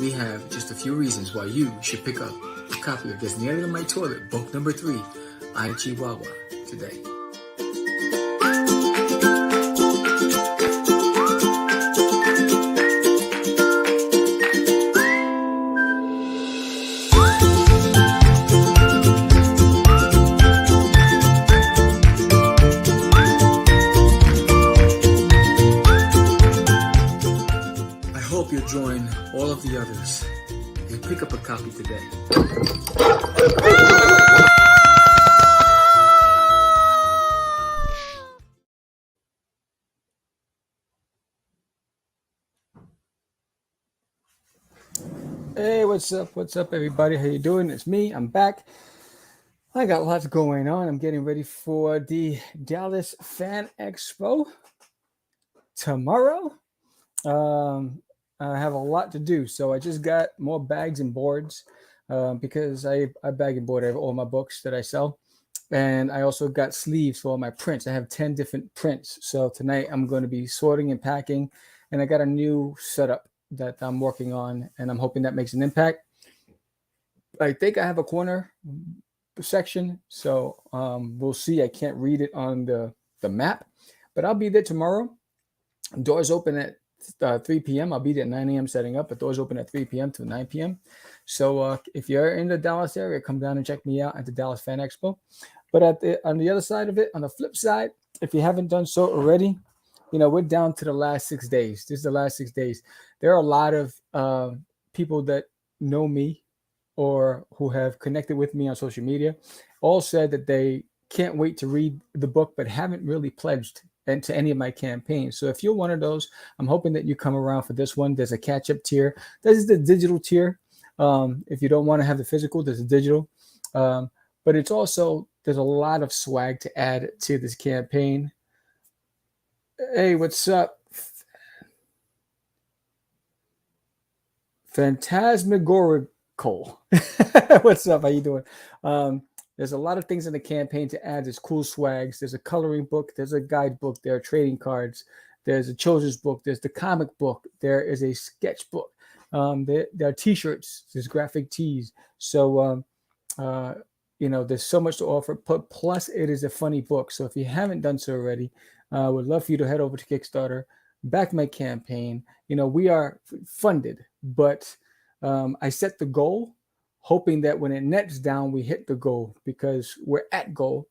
we have just a few reasons why you should pick up a copy of There's an Alien in My Toilet, book number 3, I Chihuahua, today. You'll join all of the others and pick up a copy today. Hey, what's up? What's up, everybody? How you doing? It's me. I'm back. I got lots going on. I'm getting ready for the Dallas Fan Expo tomorrow. I have a lot to do, so I just got more bags and boards because I bag and board all my books that I sell, and I also got sleeves for all my prints. I have 10 different prints, so tonight I'm going to be sorting and packing, and I got a new setup that I'm working on, and I'm hoping that makes an impact. I think I have a corner section, so we'll see. I can't read it on the map, but I'll be there tomorrow. Doors open at 3 p.m. I'll be there at 9 a.m. setting up, but doors open at 3 p.m. to 9 p.m. So if you're in the Dallas area, come down and check me out at the Dallas Fan Expo. But on the other side of it, on the flip side, if you haven't done so already, we're down to the last 6 days. This is the last 6 days. There are a lot of people that know me or who have connected with me on social media, all said that they can't wait to read the book, but haven't really pledged and to any of my campaigns. So if you're one of those, I'm hoping that you come around for this one. There's a catch-up tier. This is the digital tier. If you don't want to have the physical, there's a digital. But it's also, there's a lot of swag to add to this campaign. Hey, what's up? Phantasmagorical. What's up? How you doing? There's a lot of things in the campaign to add. There's cool swags. There's a coloring book. There's a guidebook. There are trading cards. There's a children's book. There's the comic book. There is a sketchbook. There are T-shirts. There's graphic tees. So, there's so much to offer. Plus, it is a funny book. So if you haven't done so already, I would love for you to head over to Kickstarter, back my campaign. We are funded, but I set the goal, hoping that when it nets down, we hit the goal because we're at goal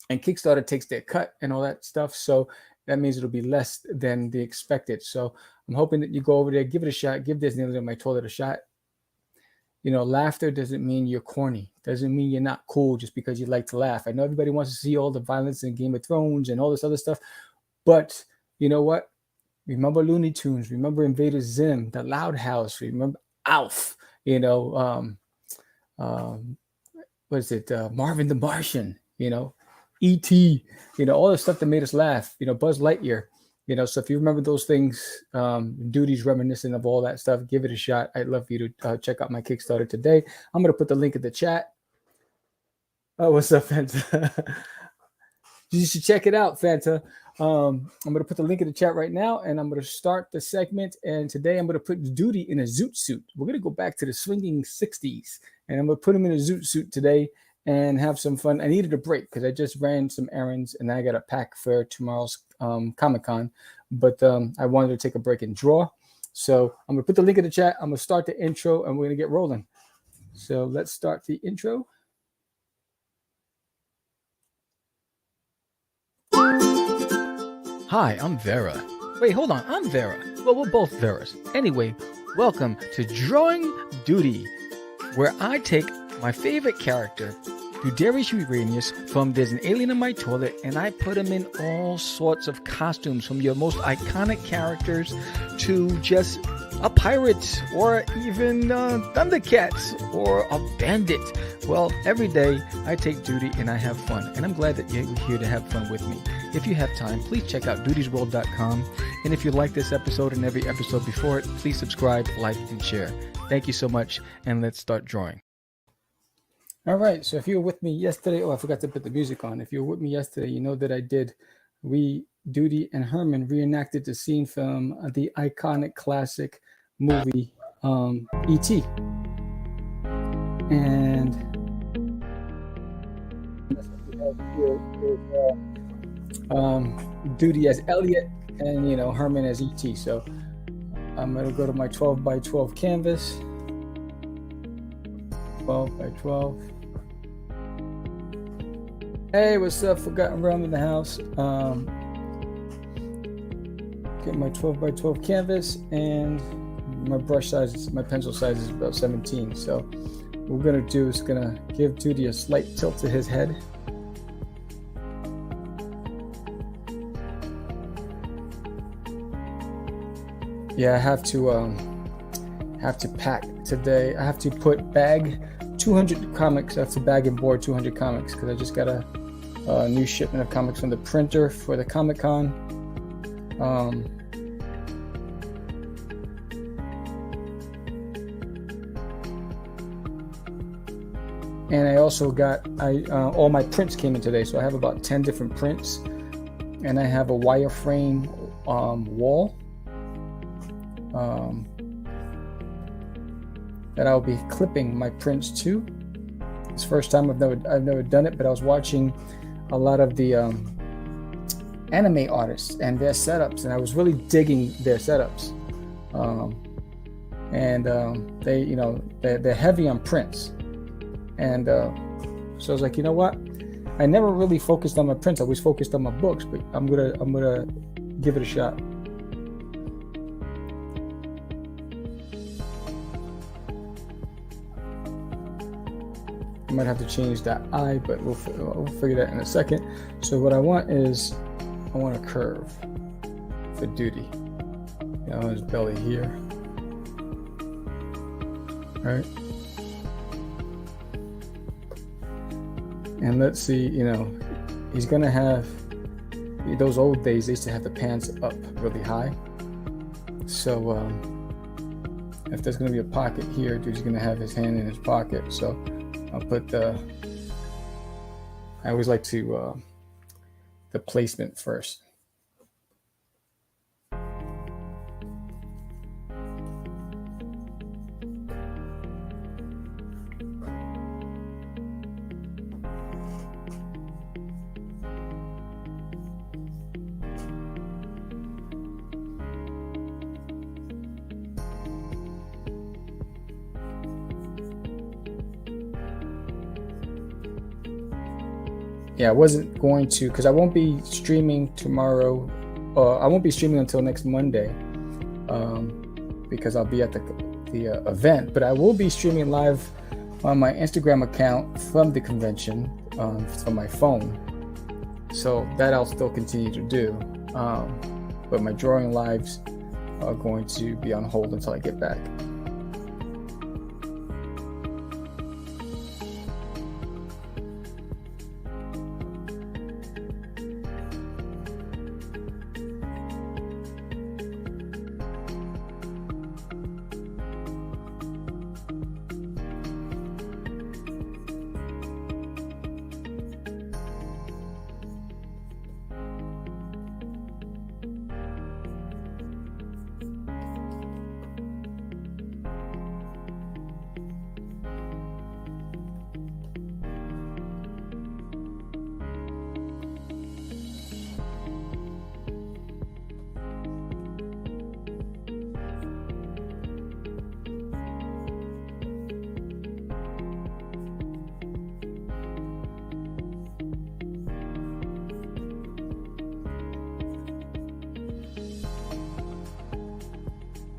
and Kickstarter takes their cut and all that stuff. So that means it'll be less than the expected. So I'm hoping that you go over there, give it a shot, give There's an Alien in My Toilet a shot. Laughter doesn't mean you're corny. Doesn't mean you're not cool just because you like to laugh. I know everybody wants to see all the violence in Game of Thrones and all this other stuff, but you know what? Remember Looney Tunes, remember Invader Zim, The Loud House, remember Alf, Marvin the Martian, E.T., all the stuff that made us laugh, Buzz Lightyear, so if you remember those things, Doodie's reminiscent of all that stuff, give it a shot. I'd love for you to check out my Kickstarter today. I'm going to put the link in the chat. Oh, what's up, Fanta? You should check it out, Fanta. I'm going to put the link in the chat right now, and I'm going to start the segment. And today I'm going to put Doodie in a Zoot Suit. We're going to go back to the swinging 60s, and I'm going to put him in a Zoot Suit today and have some fun. I needed a break because I just ran some errands, and I got a pack for tomorrow's Comic-Con. But I wanted to take a break and draw. So I'm going to put the link in the chat. I'm going to start the intro, and we're going to get rolling. So let's start the intro. Hi, I'm Vera. Wait, hold on, I'm Vera. Well, we're both Veras. Anyway, welcome to Drawing Doodie, where I take my favorite character, Darius Uranius, from There's an Alien in My Toilet, and I put him in all sorts of costumes, from your most iconic characters to just a pirate or even Thundercats or a bandit. Well, every day I take Doodie and I have fun, and I'm glad that you're here to have fun with me. If you have time, please check out doodiesworld.com, and if you like this episode and every episode before it, please subscribe, like, and share. Thank you so much, and let's start drawing. All right, so if you were with me yesterday, I forgot to put the music on. If you were with me yesterday, you know that I did. Doodie and Herman reenacted the scene from the iconic classic movie E.T. And Doodie as Elliot, and Herman as E.T. So I'm gonna go to my 12 by 12 canvas. 12 by 12. Hey, what's up? Forgotten Realm in the house. Get my 12 by 12 canvas, and my brush size, my pencil size is about 17. So what we're gonna do is gonna give Doodie a slight tilt to his head. Yeah, I have to pack today. I have to bag 200 comics. I have to bag and board 200 comics because I just got a new shipment of comics from the printer for the Comic-Con. And I also got all my prints came in today, so I have about 10 different prints, and I have a wireframe wall. That I'll be clipping my prints to. It's the first time I've never done it, but I was watching a lot of the anime artists and their setups, and I was really digging their setups. They're heavy on prints, and so I was like, you know what? I never really focused on my prints. I always focused on my books, but I'm gonna give it a shot. I might have to change that eye, but we'll figure that in a second. So what I want is, I want a curve for Doodie. His belly here. All right. And let's see, he's gonna have, those old days, they used to have the pants up really high. So if there's gonna be a pocket here, Doodie's gonna have his hand in his pocket. So I'll put I always like to the placement first. Yeah, I wasn't going to, because I won't be streaming tomorrow. I won't be streaming until next Monday, because I'll be at the event. But I will be streaming live on my Instagram account from the convention from my phone. So that I'll still continue to do. But my drawing lives are going to be on hold until I get back.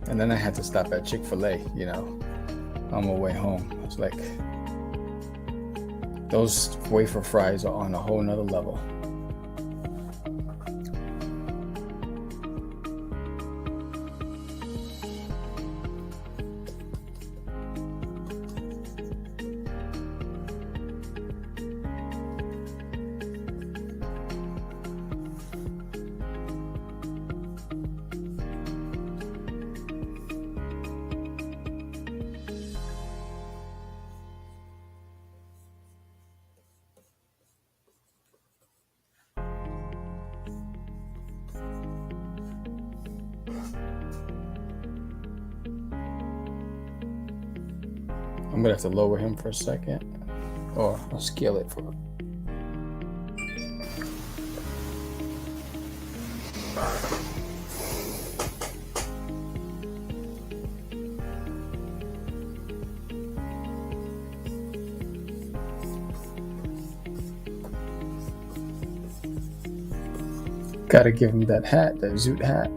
And then I had to stop at Chick-fil-A, on my way home. I was like, those wafer fries are on a whole nother level. I'm gonna have to lower him for a second, or I'll scale it for. Gotta give him that hat, that Zoot hat.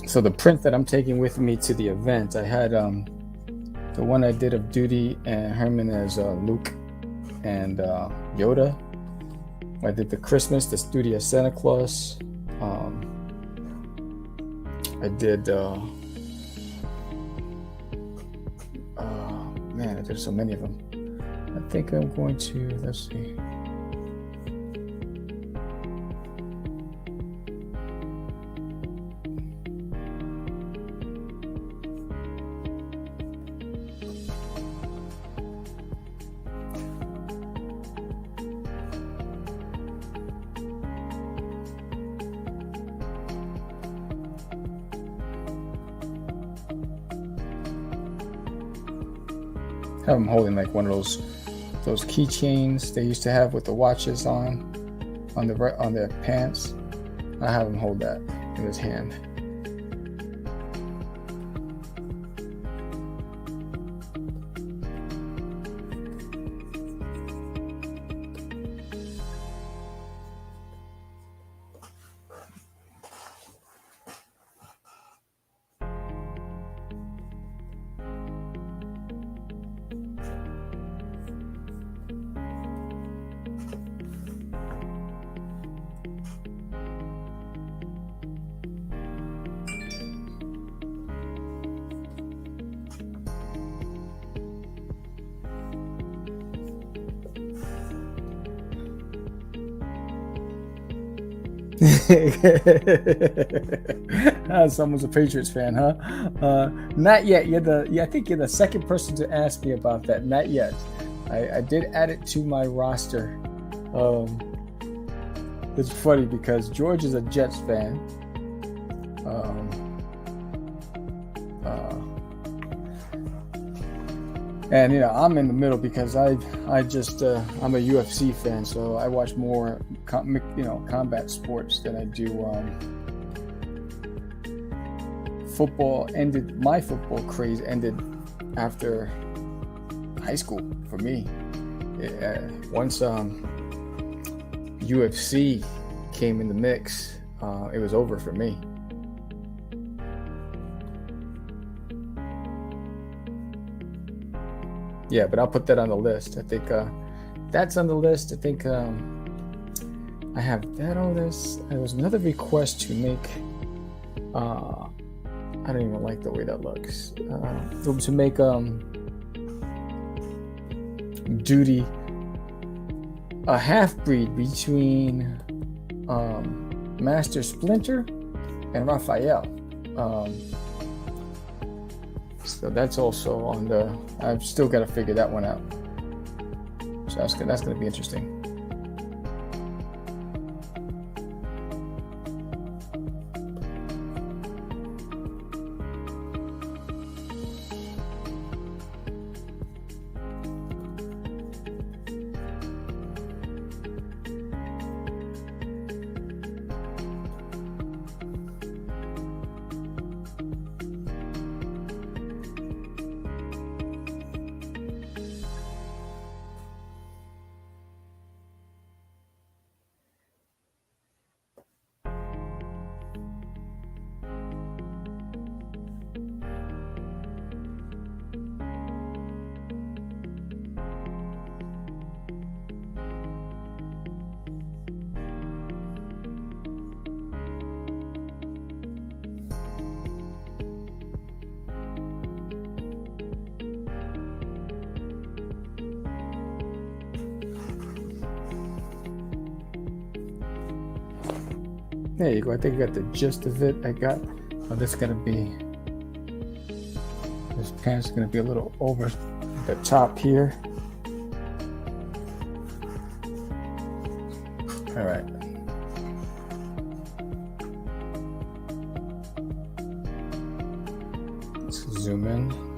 So the print that I'm taking with me to the event, I had the one I did of Doodie and Herman as Luke and Yoda. I did the Christmas, the Doodie as Santa Claus. I did, man, I did so many of them. I think I'm going to, let's see. Have them holding like one of those keychains they used to have with the watches on their pants. I have him hold that in his hand. Someone's a Patriots fan, huh? Not yet. I think you're the second person to ask me about that. Not yet. I did add it to my roster. It's funny because George is a Jets fan. And I'm in the middle because I'm a UFC fan, so I watch more combat sports than I do football. My football craze ended after high school for me. Once UFC came in the mix, it was over for me. Yeah, but I'll put that on the list. I think that's on the list. I think I have that on this. There was another request to make. I don't even like the way that looks. To make Doodie a half-breed between Master Splinter and Raphael. So that's also on the. I've still got to figure that one out. So that's going to be interesting. There you go. I think I got the gist of it. I got, oh, this pants is gonna be a little over the top here. All right. Let's zoom in.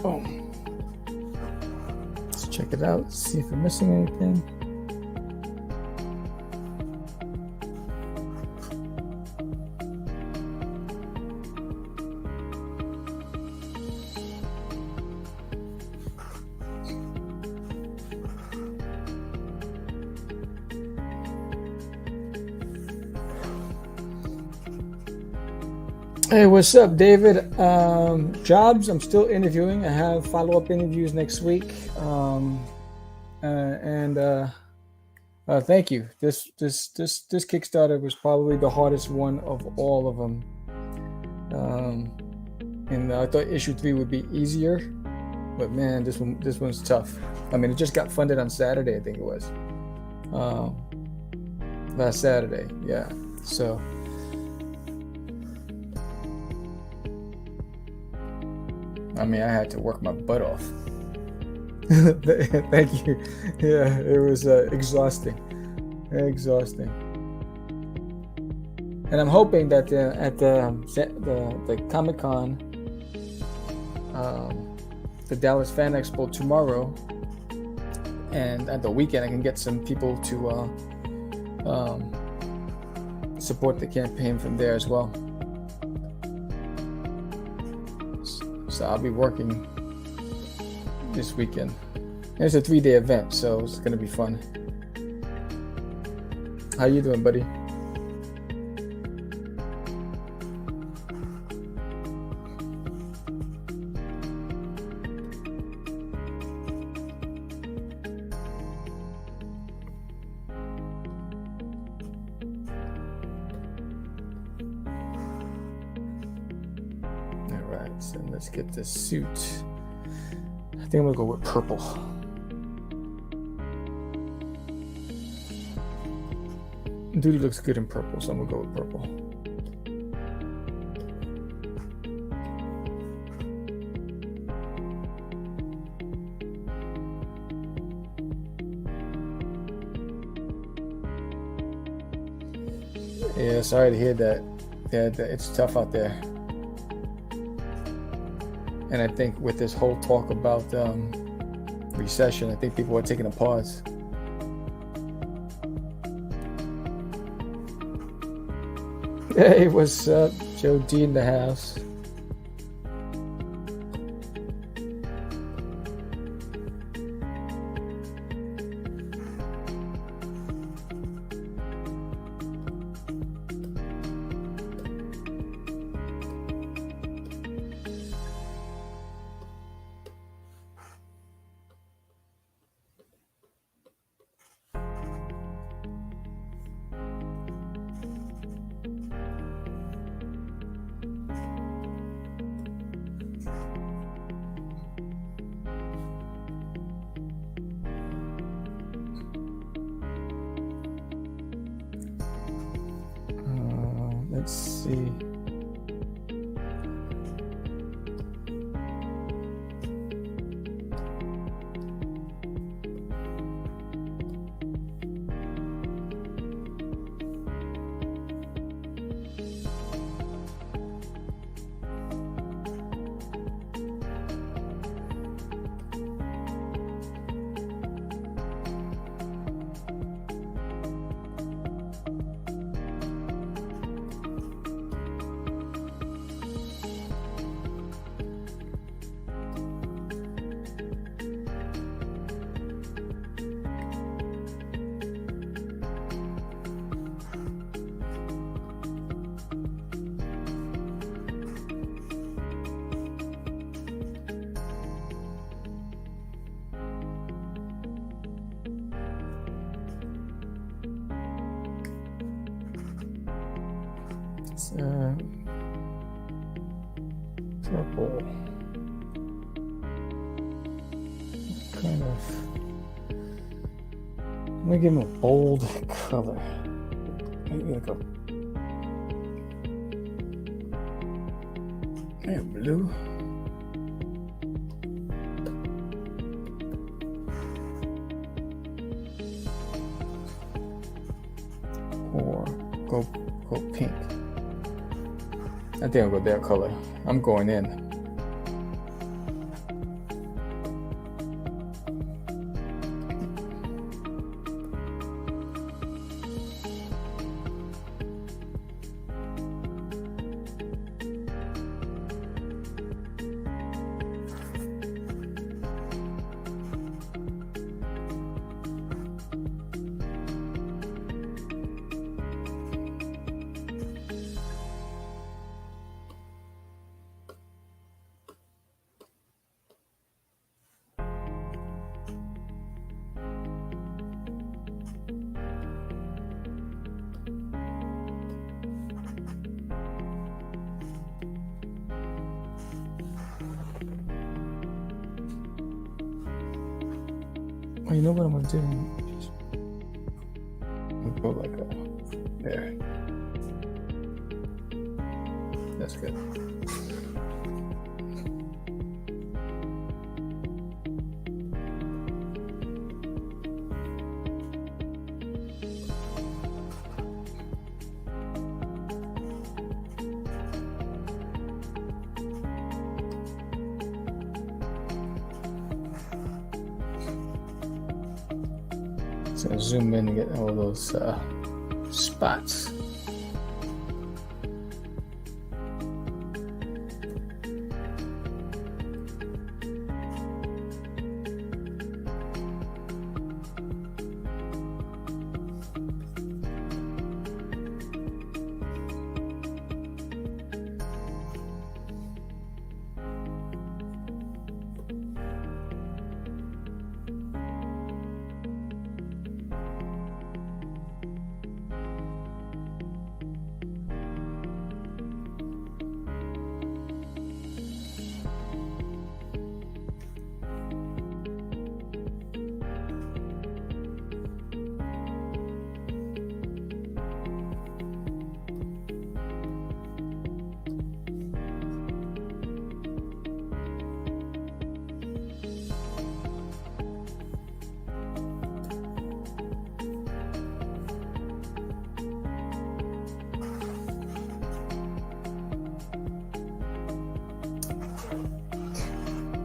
Boom. Let's check it out. See if we're missing anything. Hey, what's up, David? Jobs, I'm still interviewing. I have follow-up interviews next week. Thank you. This Kickstarter was probably the hardest one of all of them. And I thought issue 3 would be easier, but man, this one's tough. I mean, it just got funded on Saturday, I think it was. Last Saturday, yeah. So. I mean, I had to work my butt off. Thank you. Yeah, it was exhausting. And I'm hoping that at the Comic-Con, the Dallas Fan Expo tomorrow, and at the weekend, I can get some people to support the campaign from there as well. So I'll be working this weekend. It's a 3-day event, so it's gonna be fun. How you doing, buddy? So let's get this suit. I think I'm gonna go with purple. Doodie looks good in purple, so I'm gonna go with purple. Yeah, sorry to hear that. Yeah, it's tough out there. And I think with this whole talk about recession, I think people are taking a pause. Hey, what's up? Joe D in the house. Let's see. Purple. Kind of. I'm gonna give him a bold color. Maybe like a blue. Or go pink. I think I'll go that color. I'm going in. Oh, you know what I'm gonna do? Just go like there. That's good. So zoom in and get all those spots.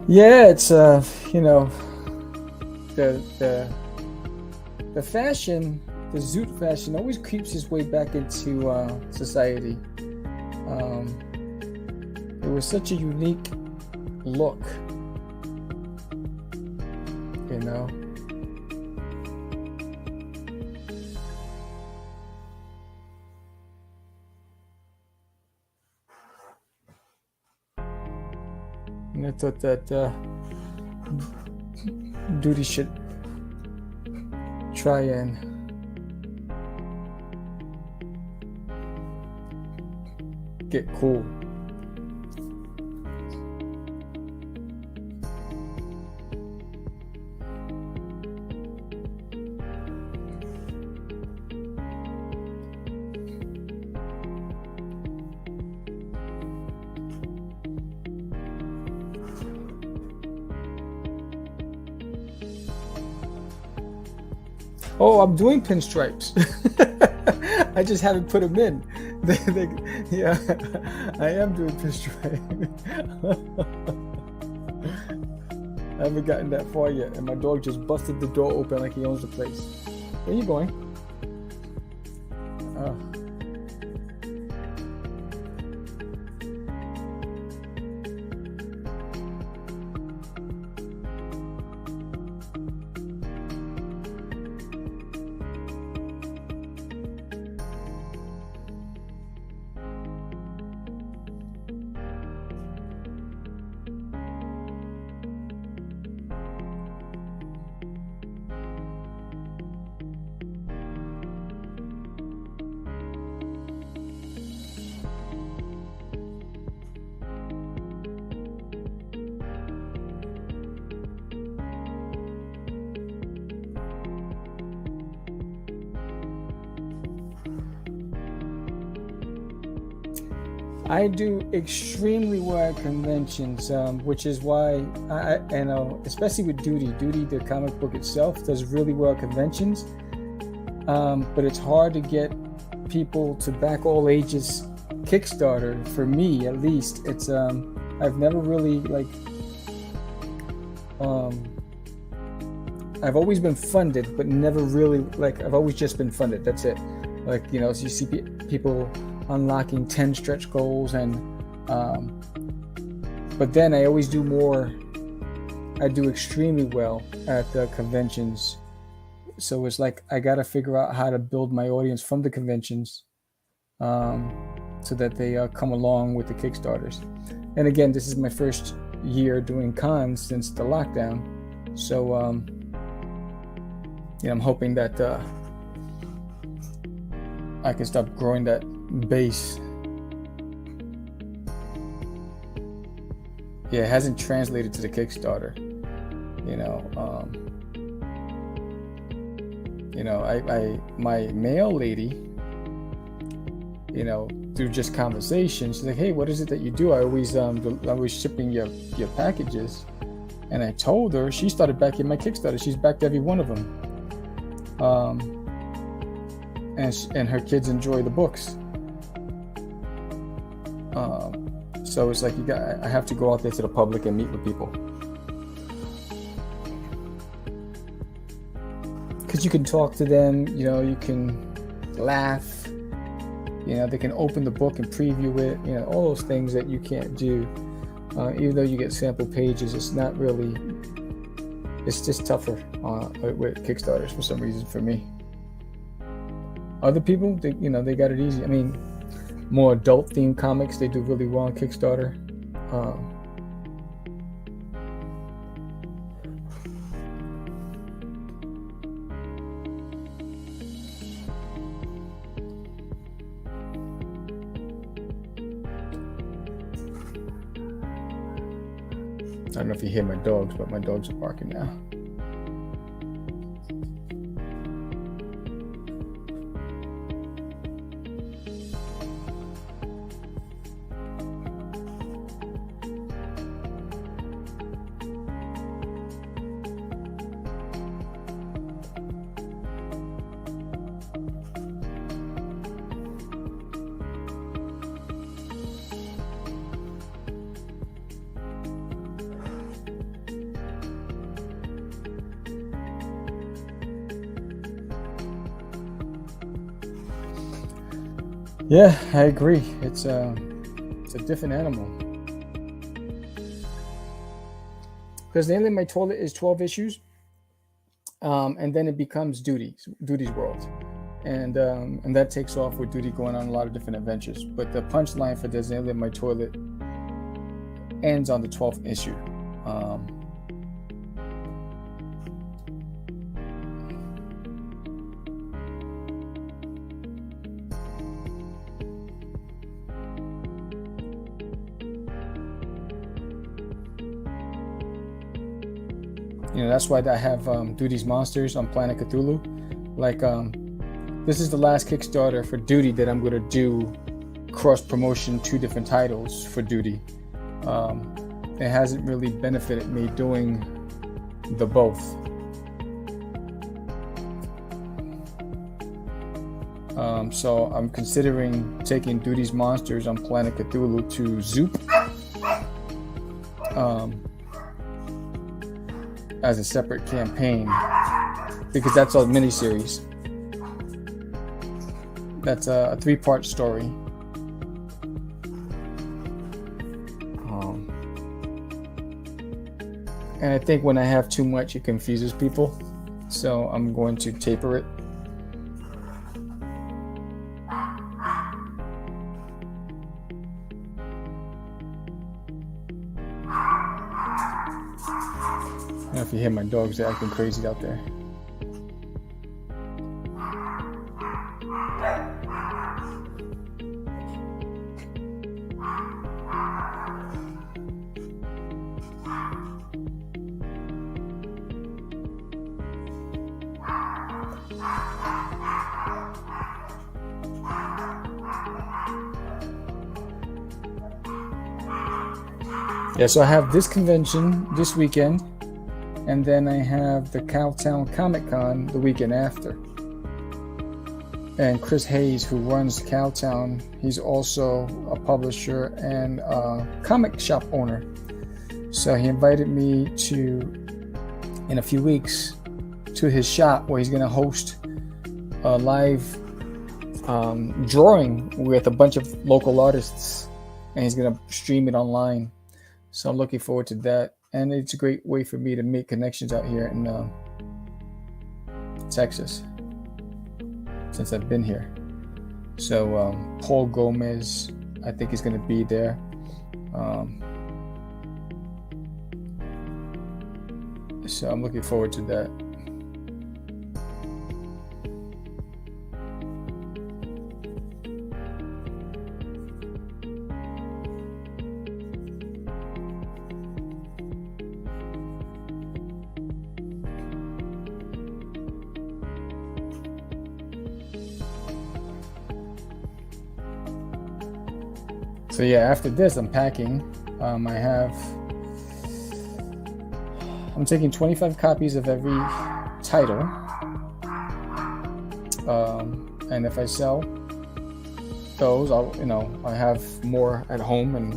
Yeah, it's you know, the fashion, the Zoot fashion always creeps its way back into society. It was such a unique look, you know. And I thought that Doodie should try and get cool. Oh, I'm doing pinstripes. I just haven't put them in. Yeah, I am doing pinstripes. I haven't gotten that far yet, and my dog just busted the door open like he owns the place. Where are you going? Oh. I do extremely well at conventions, which is why I especially with Doodie, the comic book itself, does really well at conventions. But it's hard to get people to back all ages Kickstarter. For me, at least, it's I've never really I've always been funded, but never really I've always just been funded. That's it. So you see people unlocking 10 stretch goals, and but then I always do more. I do extremely well at the conventions, so it's I gotta figure out how to build my audience from the conventions, so that they come along with the Kickstarters. And again, this is my first year doing cons since the lockdown, so I'm hoping that I can start growing that base. Yeah, it hasn't translated to the Kickstarter, You know, my mail lady, you know, through just conversation, she's like, "Hey, what is it that you do?" I was shipping your packages, and I told her. She started backing my Kickstarter. She's backed every one of them, and her kids enjoy the books. So it's like I have to go out there to the public and meet with people, because you can talk to them. You know, you can laugh. You know, they can open the book and preview it. You know, all those things that you can't do. Even though you get sample pages, it's not really. It's just tougher with Kickstarters for some reason for me. Other people, they got it easy. I mean, more adult themed comics, they do really well on Kickstarter. I don't know if you hear my dogs, but my dogs are barking now. Yeah, I agree. It's a different animal. Because the Alien in My Toilet is 12 issues, and then it becomes Doodie's World, and that takes off with Doodie going on a lot of different adventures. But the punchline for the Alien in My Toilet ends on the 12th issue. You know, that's why I have Doodie's Monsters on Planet Cthulhu. Like, this is the last Kickstarter for Doodie that I'm going to do cross promotion 2 different titles for Doodie. It hasn't really benefited me doing the both. So I'm considering taking Doodie's Monsters on Planet Cthulhu to Zoot. As a separate campaign, because that's a miniseries. That's a 3-part story. And I think when I have too much, it confuses people. So I'm going to taper it. I don't know if you hear my dogs, they're acting crazy out there. Yeah, so I have this convention this weekend, and then I have the Cowtown Comic Con the weekend after. And Chris Hayes, who runs Cowtown, he's also a publisher and a comic shop owner. So he invited me to, in a few weeks, to his shop where he's going to host a live drawing with a bunch of local artists, and he's going to stream it online. So I'm looking forward to that. And it's a great way for me to make connections out here in Texas, since I've been here. So Paul Gomez, I think, is going to be there. So I'm looking forward to that. So yeah, after this, I'm packing. I'm taking 25 copies of every title, and if I sell those, I have more at home. And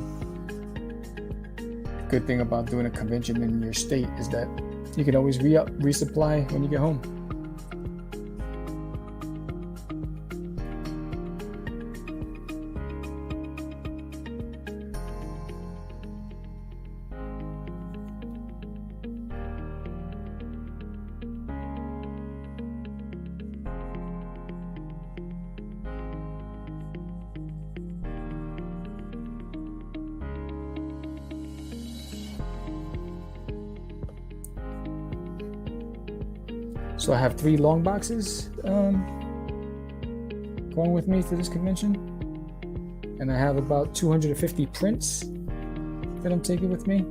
good thing about doing a convention in your state is that you can always resupply when you get home. So I have 3 long boxes going with me to this convention, and I have about 250 prints that I'm taking with me.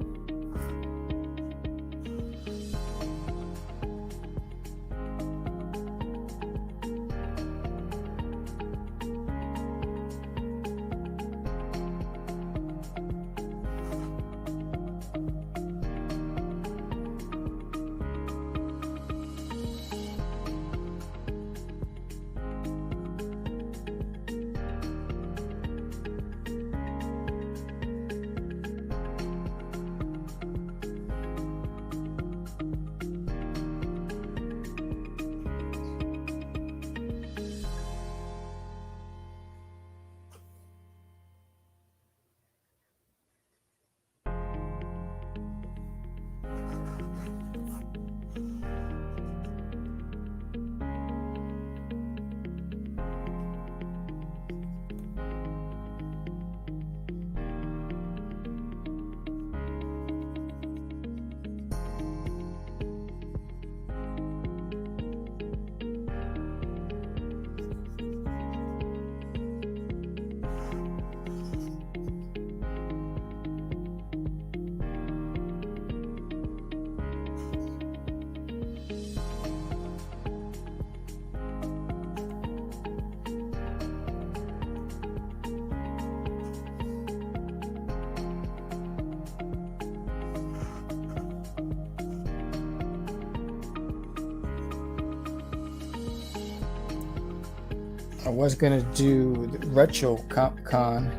I was gonna do the Retro Con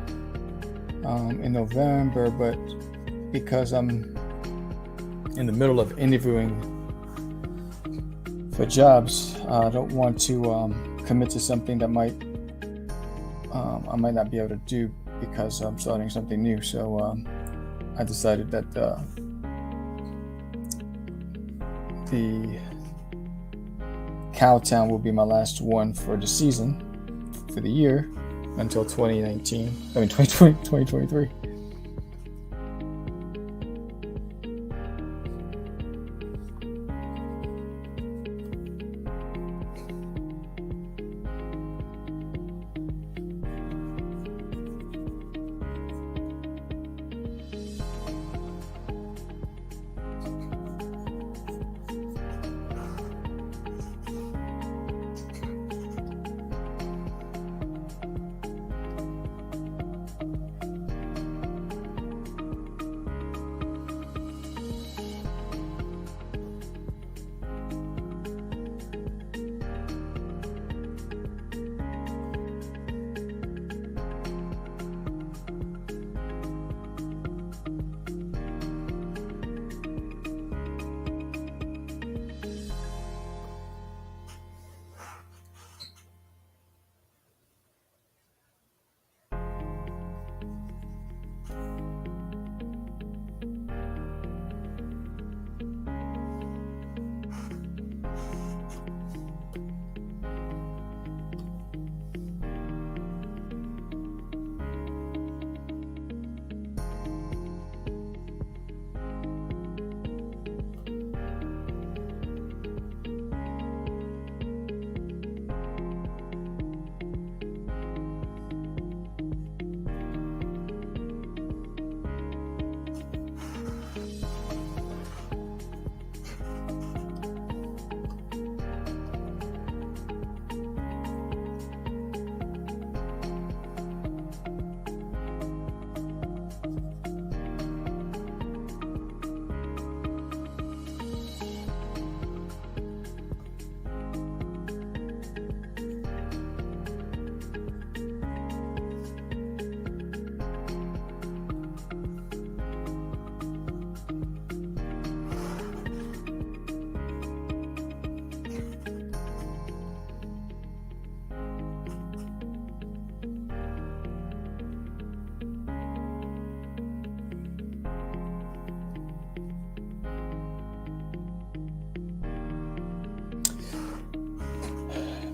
in November, but because I'm in the middle of interviewing for jobs, I don't want to commit to something that I might not be able to do because I'm starting something new. So I decided that the Cowtown will be my last one for the season, for the year, until 2023.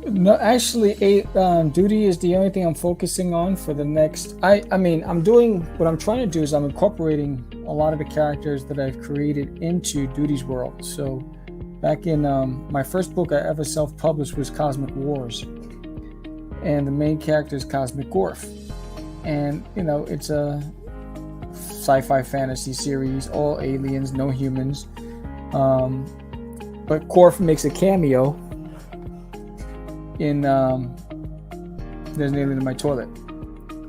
No, actually, Doodie is the only thing I'm focusing on for the next. I mean, I'm doing what I'm trying to do is I'm incorporating a lot of the characters that I've created into Doodie's world. So, back in my first book I ever self-published was Cosmic Wars, and the main character is Cosmic Gorf, and you know it's a sci-fi fantasy series, all aliens, no humans, but Gorf makes a cameo in There's an Alien in My Toilet.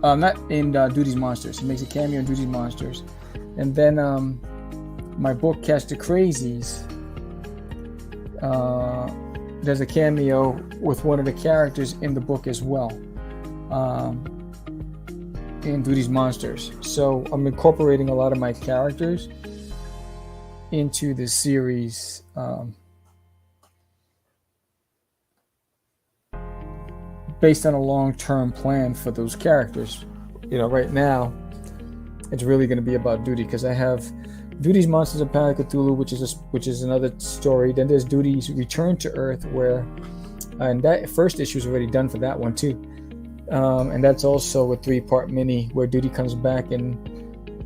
Not in Doodie's Monsters. He makes a cameo in Doodie's Monsters. And then my book, Catch the Crazies, there's a cameo with one of the characters in the book as well, in Doodie's Monsters. So I'm incorporating a lot of my characters into this series. Based on a long-term plan for those characters. You know, right now it's really going to be about Doodie, because I have Doodie's Monsters of Planet Cthulhu, which is another story. Then there's Doodie's Return to Earth, and that first issue is already done for that one too, and that's also a 3-part mini where Doodie comes back and,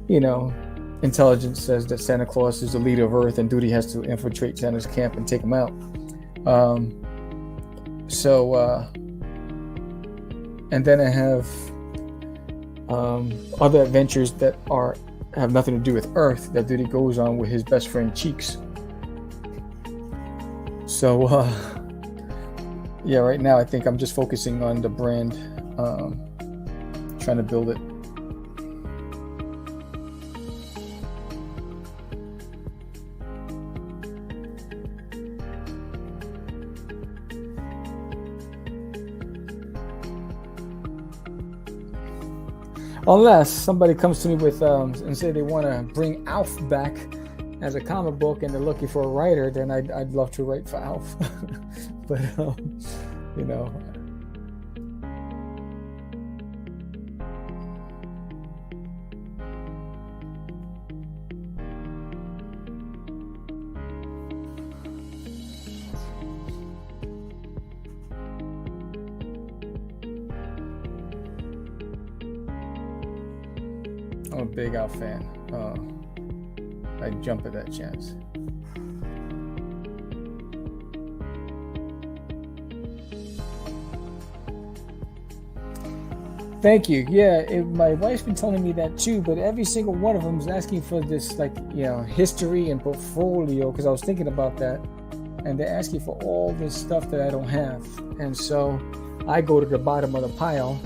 you know, intelligence says that Santa Claus is the leader of Earth and Doodie has to infiltrate Santa's camp and take him out. And then I have other adventures that have nothing to do with Earth that Doodie goes on with his best friend Cheeks. So yeah, right now I think I'm just focusing on the brand, trying to build it. Unless somebody comes to me with and say they want to bring Alf back as a comic book and they're looking for a writer, then I'd love to write for Alf. But you know. I'm a big Alf fan. I'd jump at that chance. Thank you. Yeah, my wife's been telling me that too, but every single one of them is asking for this, like, you know, history and portfolio, because I was thinking about that, and they're asking for all this stuff that I don't have, and so I go to the bottom of the pile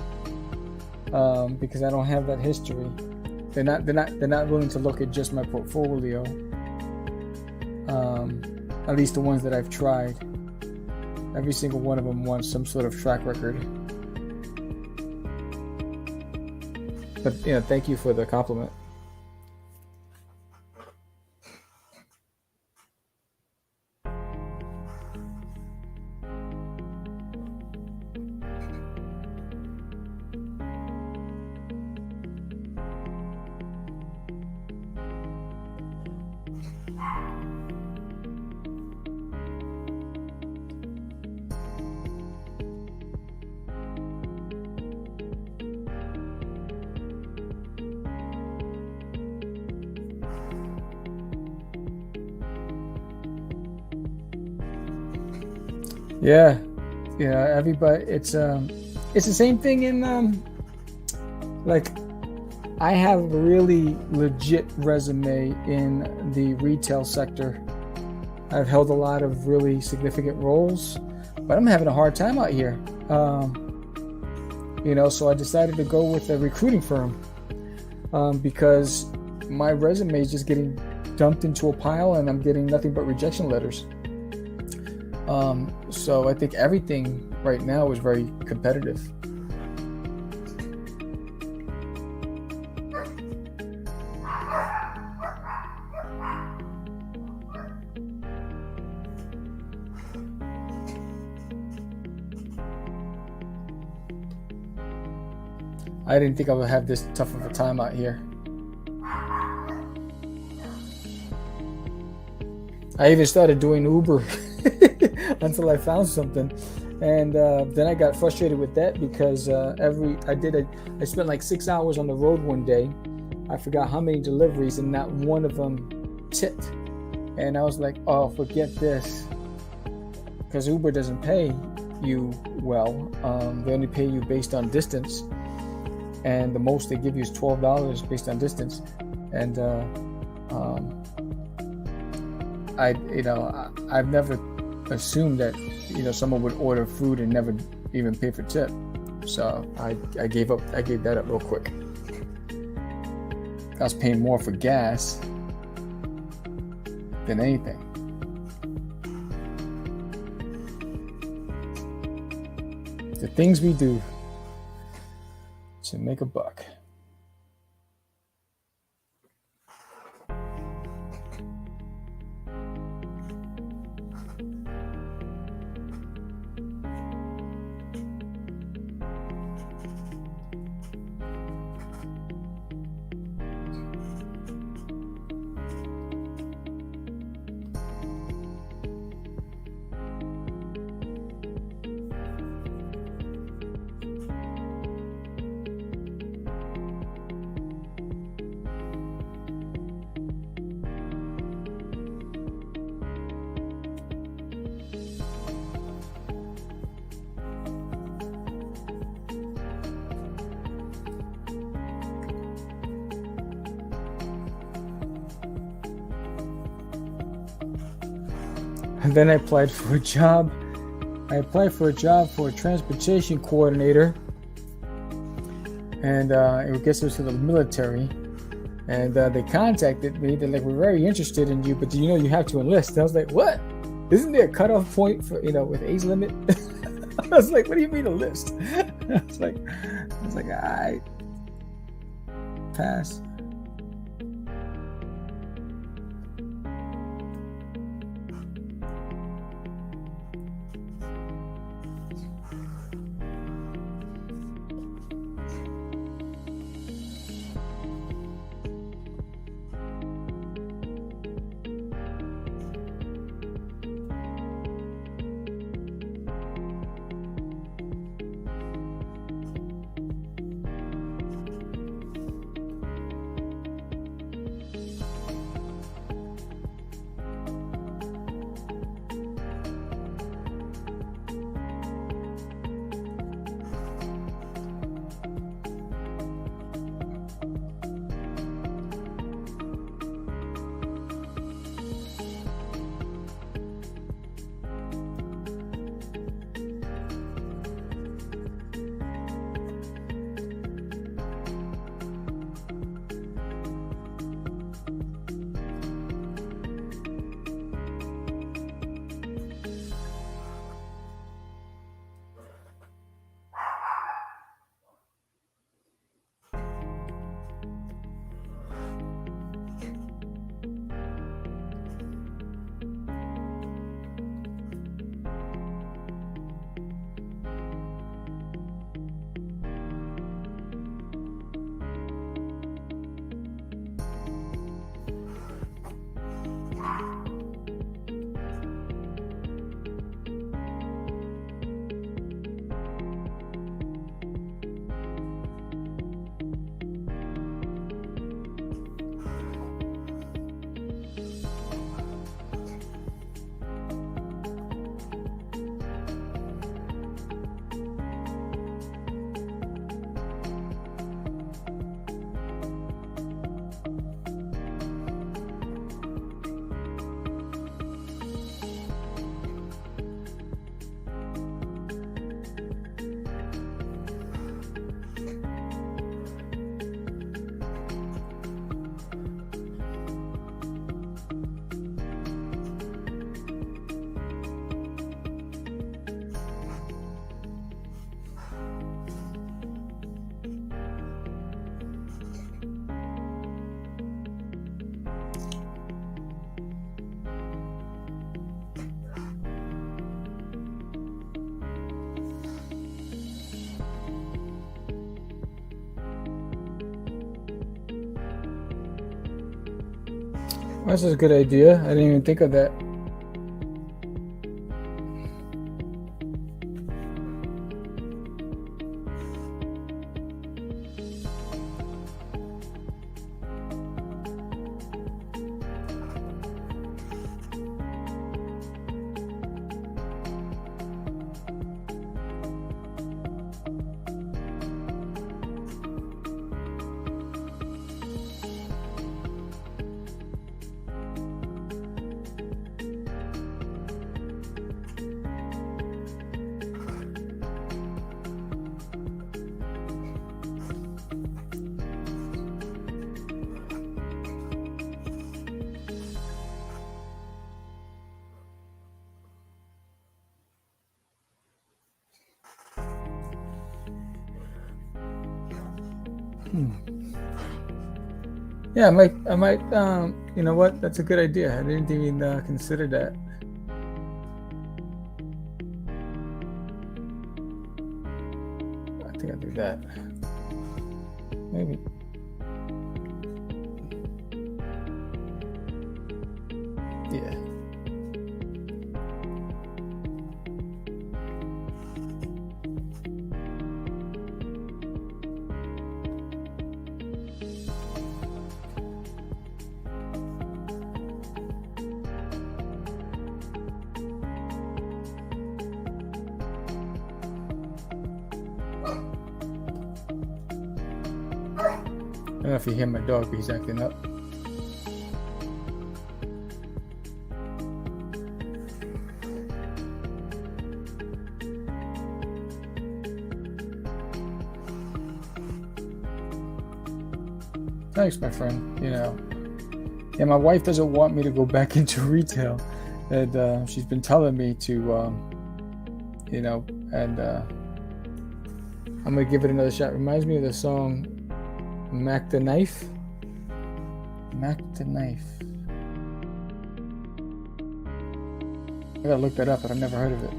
because I don't have that history. They're not willing to look at just my portfolio. At least the ones that I've tried. Every single one of them wants some sort of track record. But you know, thank you for the compliment. Yeah, everybody. It's the same thing in like, I have a really legit resume in the retail sector. I've held a lot of really significant roles, but I'm having a hard time out here. You know, so I decided to go with a recruiting firm because my resume is just getting dumped into a pile and I'm getting nothing but rejection letters. So I think everything right now is very competitive. I didn't think I would have this tough of a time out here. I even started doing Uber until I found something, And then I got frustrated with that because I spent like 6 hours on the road one day. I forgot how many deliveries, and not one of them tipped. And I was like, oh, forget this, because Uber doesn't pay you well. They only pay you based on distance, and the most they give you is $12 based on distance. And I've never assumed that someone would order food and never even pay for tip. So I gave that up real quick. I was paying more for gas than anything. The things we do to make a buck. And then I applied for a job. I applied for a job for a transportation coordinator, and I guess it was for the military. And they contacted me. They're like, "We're very interested in you, but do you know you have to enlist?" And I was like, "What? Isn't there a cutoff point for with age limit?" I was like, "What do you mean enlist?" I was like, "I pass." That's a good idea. I didn't even think of that. Yeah, I might, you know what? That's a good idea. I didn't even consider that. I think I'll do that. Maybe. Yeah. I don't know if you hear my dog, but he's acting up. Thanks, my friend. You know, yeah, my wife doesn't want me to go back into retail, and she's been telling me to, you know, and I'm gonna give it another shot. Reminds me of the song Mac the Knife. Mac the Knife. I gotta look that up, but I've never heard of it.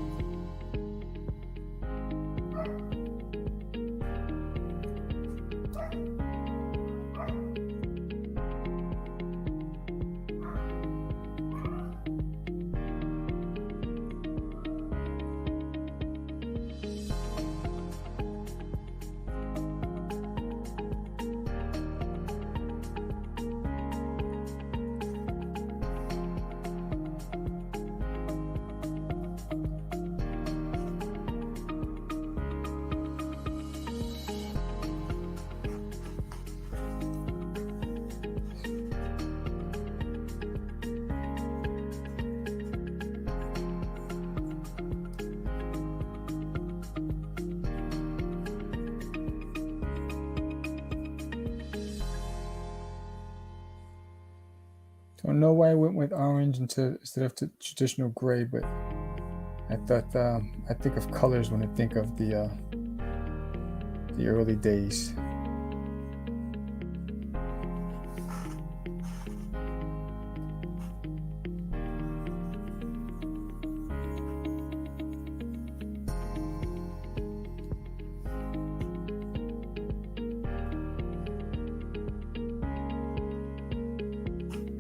Don't know why I went with orange instead of traditional gray, but I thought I think of colors when I think of the early days.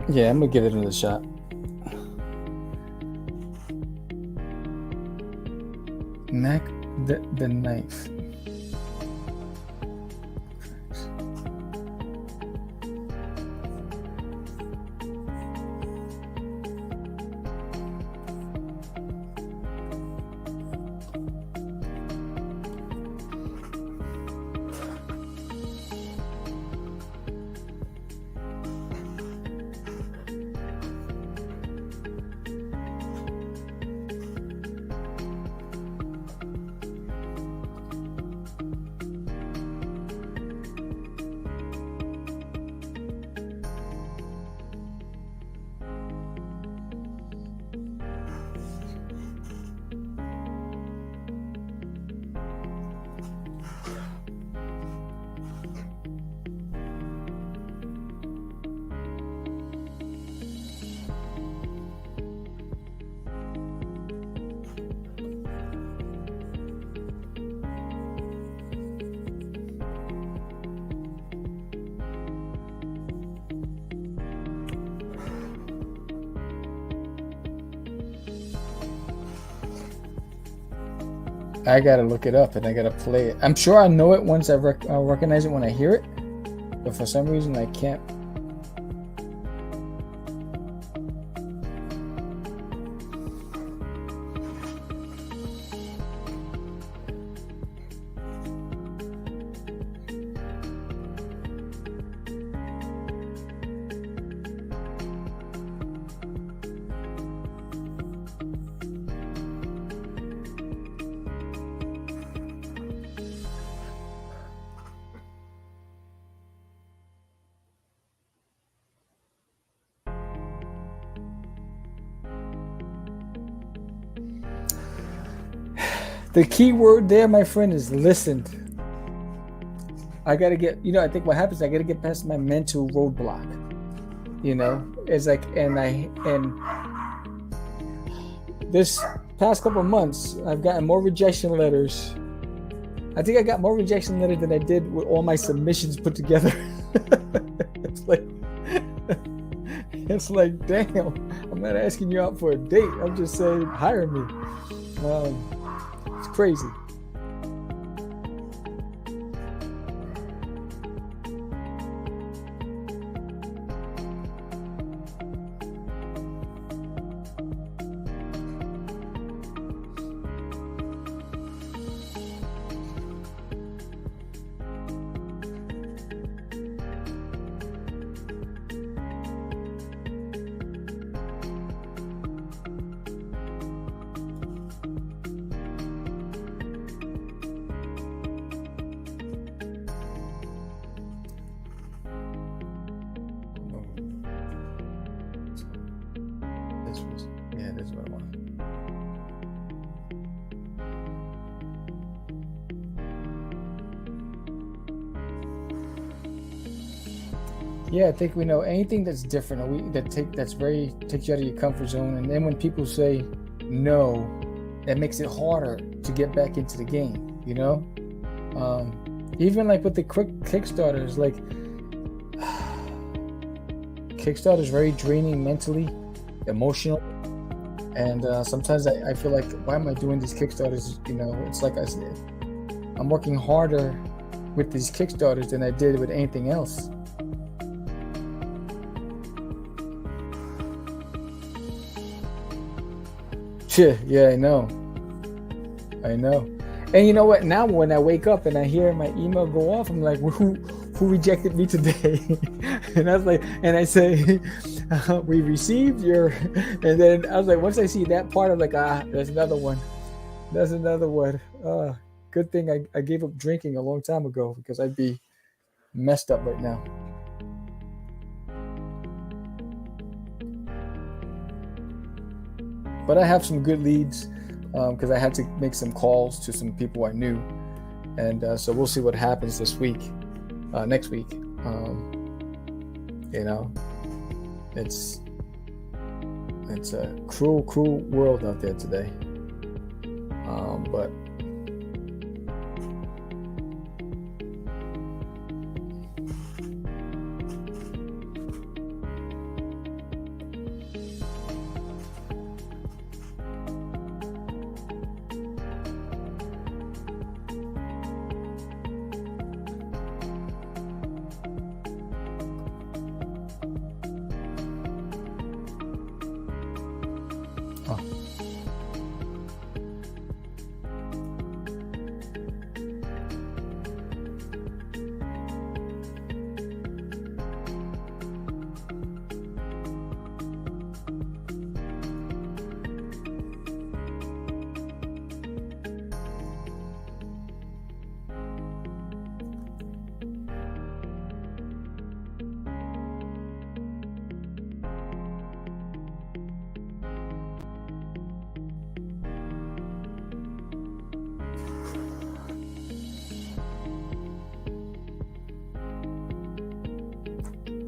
Yeah, I'm gonna give it another shot. Mac the Knife. I gotta look it up and I gotta play it. I'm sure I know it once I'll recognize it when I hear it, but for some reason I can't. The key word there, my friend, is listened. I gotta get, I think what happens, I gotta get past my mental roadblock. It's like, and this past couple of months, I've gotten more rejection letters. I think I got more rejection letters than I did with all my submissions put together. It's like, damn, I'm not asking you out for a date. I'm just saying, hire me. It's crazy. This is what I want. Yeah, I think we know anything that's different, or takes you out of your comfort zone, and then when people say no, that makes it harder to get back into the game. Even like with the quick Kickstarters, like Kickstarter is very draining mentally, emotional. And sometimes I feel like, why am I doing these Kickstarters? It's like I said, I'm working harder with these Kickstarters than I did with anything else. Yeah, I know. And you know what? Now when I wake up and I hear my email go off, I'm like, who rejected me today? And I was like, and I say, we received your, and then I was like, once I see that part, I'm like, there's another one. Good thing I gave up drinking a long time ago, because I'd be messed up right now. But I have some good leads, because I had to make some calls to some people I knew. And so we'll see what happens next week. It's a cruel world out there today. But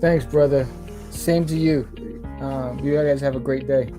thanks, brother. Same to you. You guys have a great day.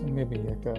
So maybe like a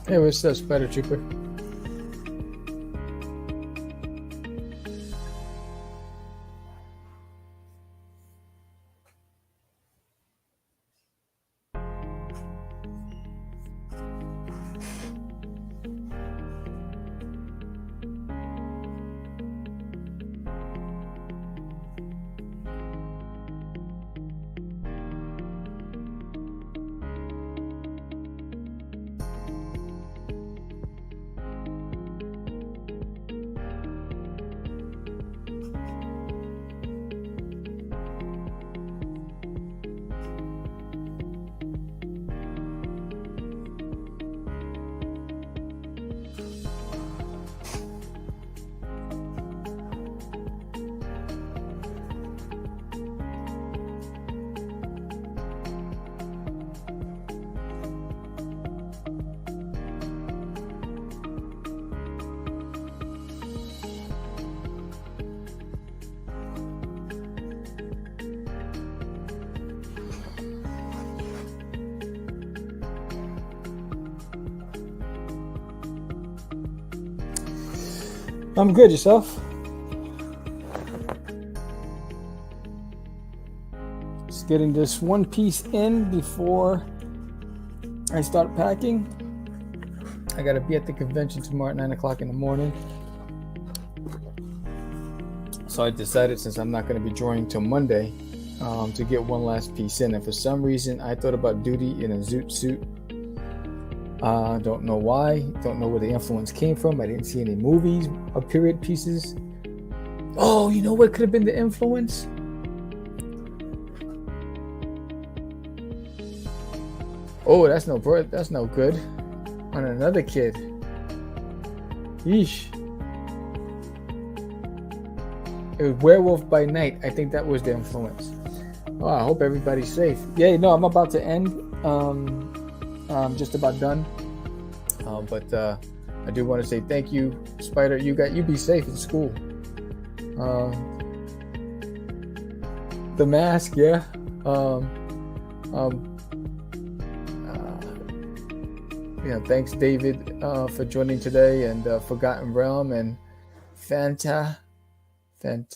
hey, what's up, Spider Trooper? I'm good, yourself? Just getting this one piece in before I start packing. I gotta be at the convention tomorrow at 9 o'clock in the morning. So I decided, since I'm not gonna be joining till Monday, to get one last piece in. And for some reason, I thought about Doodie in a Zoot Suit. Don't know why. Don't know where the influence came from. I didn't see any movies or period pieces. Oh, you know what could have been the influence? Oh, that's no good. On another kid. Yeesh. It was Werewolf by Night. I think that was the influence. Oh, I hope everybody's safe. Yeah, no, I'm about to end. Just about done. But I do want to say thank you, Spider. You be safe in school. The mask, yeah. Thanks, David, for joining today, and Forgotten Realm and Phantasm. Thank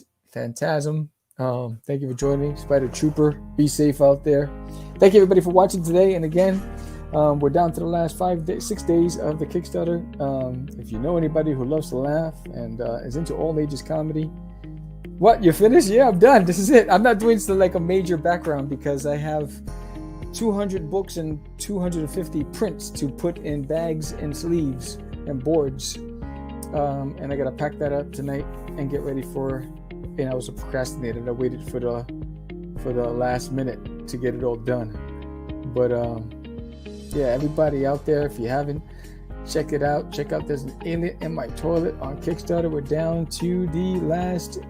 you for joining, Spider Trooper. Be safe out there. Thank you, everybody, for watching today. And again, we're down to the last 6 days of the Kickstarter. If you know anybody who loves to laugh and is into all ages comedy, what, you're finished? Yeah, I'm done. This is it. I'm not doing like a major background because I have 200 books and 250 prints to put in bags and sleeves and boards. And I got to pack that up tonight and get ready for and I was a procrastinator. I waited for the last minute to get it all done. But yeah, everybody out there, if you haven't, check it out. Check out There's an Alien in My Toilet on Kickstarter. We're down to the last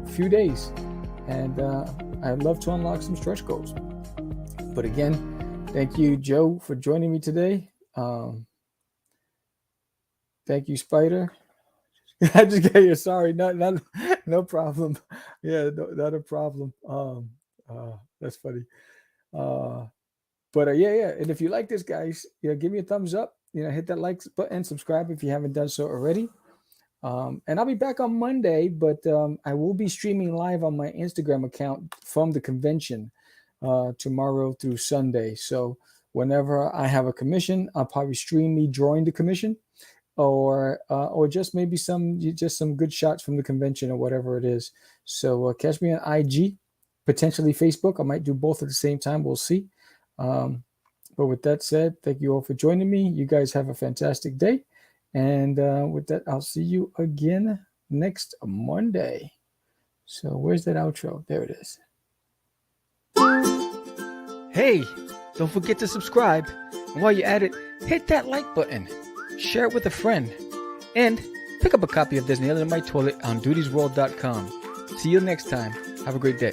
few days, and I'd love to unlock some stretch goals. But again, thank you, Joe, for joining me today. Thank you, Spider. I just got you. Sorry, no problem. Yeah, not a problem. That's funny. But yeah. And if you like this, guys, give me a thumbs up. Hit that like button, subscribe if you haven't done so already. And I'll be back on Monday, but I will be streaming live on my Instagram account from the convention tomorrow through Sunday. So whenever I have a commission, I'll probably stream me drawing the commission, or just maybe some good shots from the convention or whatever it is. So catch me on IG, potentially Facebook. I might do both at the same time. We'll see. But with that said, thank you all for joining me. You guys have a fantastic day. And with that, I'll see you again next Monday. So where's that outro? There it is. Hey, don't forget to subscribe. And while you're at it, hit that like button. Share it with a friend. And pick up a copy of There's an Alien in My Toilet on doodiesworld.com. See you next time. Have a great day.